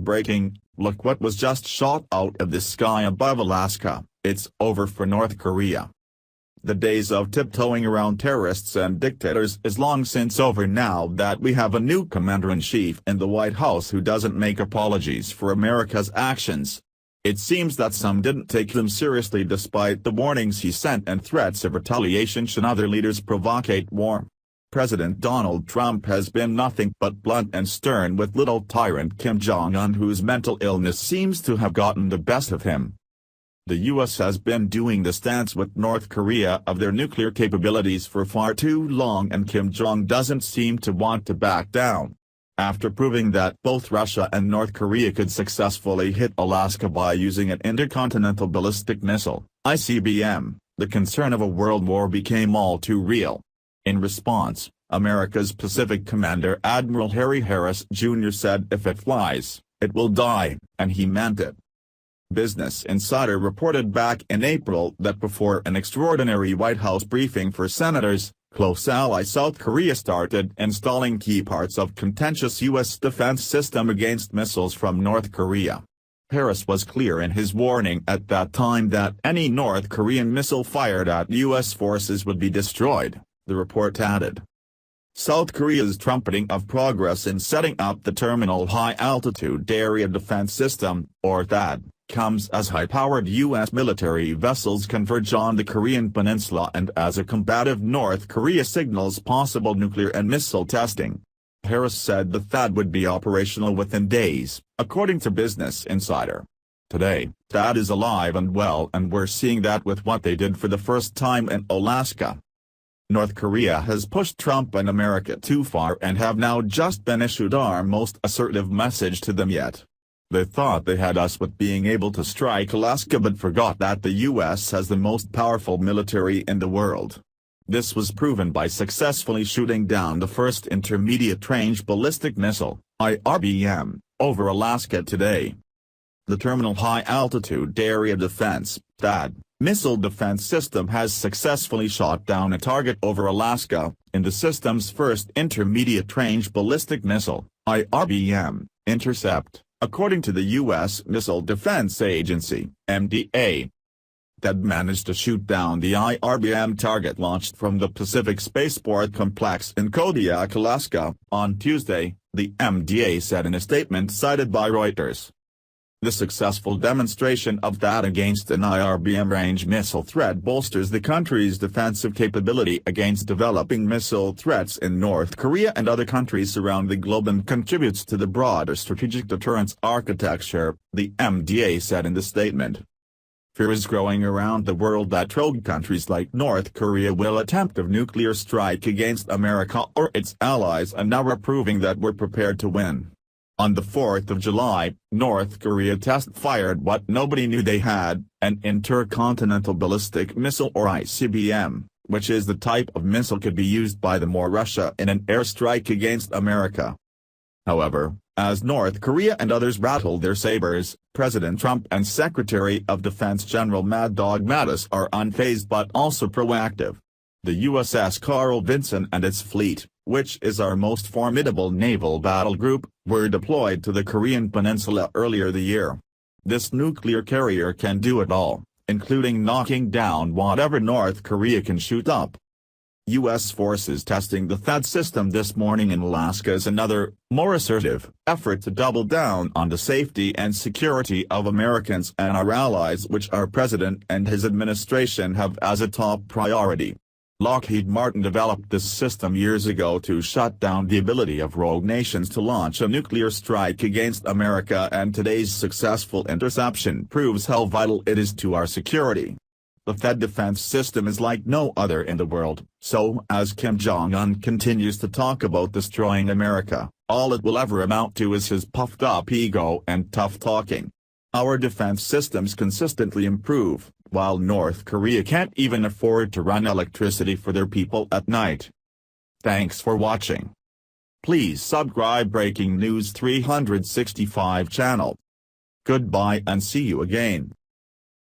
breaking, look what was just shot out of the sky above Alaska, it's over for North Korea. The days of tiptoeing around terrorists and dictators is long since over now that we have a new commander-in-chief in the White House who doesn't make apologies for America's actions. It seems that some didn't take them seriously despite the warnings he sent and threats of retaliation should other leaders provocate war. President Donald Trump has been nothing but blunt and stern with little tyrant Kim Jong-un, whose mental illness seems to have gotten the best of him. The U.S. has been doing this dance with North Korea of their nuclear capabilities for far too long, and Kim Jong doesn't seem to want to back down. After proving that both Russia and North Korea could successfully hit Alaska by using an intercontinental ballistic missile, ICBM, the concern of a world war became all too real. In response, America's Pacific Commander Admiral Harry Harris Jr. said if it flies, it will die, and he meant it. Business Insider reported back in April that before an extraordinary White House briefing for senators, close ally South Korea started installing key parts of contentious U.S. defense system against missiles from North Korea. Harris was clear in his warning at that time that any North Korean missile fired at U.S. forces would be destroyed, the report added. South Korea's trumpeting of progress in setting up the Terminal High Altitude Area Defense System, or THAAD, comes as high-powered U.S. military vessels converge on the Korean peninsula and as a combative North Korea signals possible nuclear and missile testing. Harris said the THAAD would be operational within days, according to Business Insider. Today, THAAD is alive and well, and we're seeing that with what they did for the first time in Alaska. North Korea has pushed Trump and America too far and have now just been issued our most assertive message to them yet. They thought they had us with being able to strike Alaska but forgot that the U.S. has the most powerful military in the world. This was proven by successfully shooting down the first intermediate-range ballistic missile, IRBM, over Alaska today. The Terminal High Altitude Area Defense, THAAD, missile defense system has successfully shot down a target over Alaska, in the system's first intermediate-range ballistic missile, IRBM, intercept, according to the U.S. Missile Defense Agency, MDA. THAAD managed to shoot down the IRBM target launched from the Pacific Spaceport Complex in Kodiak, Alaska, on Tuesday, the MDA said in a statement cited by Reuters. The successful demonstration of THAAD against an IRBM range missile threat bolsters the country's defensive capability against developing missile threats in North Korea and other countries around the globe and contributes to the broader strategic deterrence architecture, the MDA said in the statement. Fear is growing around the world that rogue countries like North Korea will attempt a nuclear strike against America or its allies, and now we're proving that we're prepared to win. On the 4th of July, North Korea test-fired what nobody knew they had, an intercontinental ballistic missile or ICBM, which is the type of missile could be used by them or Russia in an airstrike against America. However, as North Korea and others rattle their sabers, President Trump and Secretary of Defense General Mad Dog Mattis are unfazed but also proactive. The USS Carl Vinson and its fleet, which is our most formidable naval battle group, were deployed to the Korean peninsula earlier the year. This nuclear carrier can do it all, including knocking down whatever North Korea can shoot up. U.S. forces testing the THAAD system this morning in Alaska is another, more assertive, effort to double down on the safety and security of Americans and our allies, which our president and his administration have as a top priority. Lockheed Martin developed this system years ago to shut down the ability of rogue nations to launch a nuclear strike against America, and today's successful interception proves how vital it is to our security. The THAAD defense system is like no other in the world, so as Kim Jong-un continues to talk about destroying America, all it will ever amount to is his puffed-up ego and tough talking. Our defense systems consistently improve, while North Korea can't even afford to run electricity for their people at night. Thanks for watching. Please subscribe Breaking News 365 channel. Goodbye and see you again.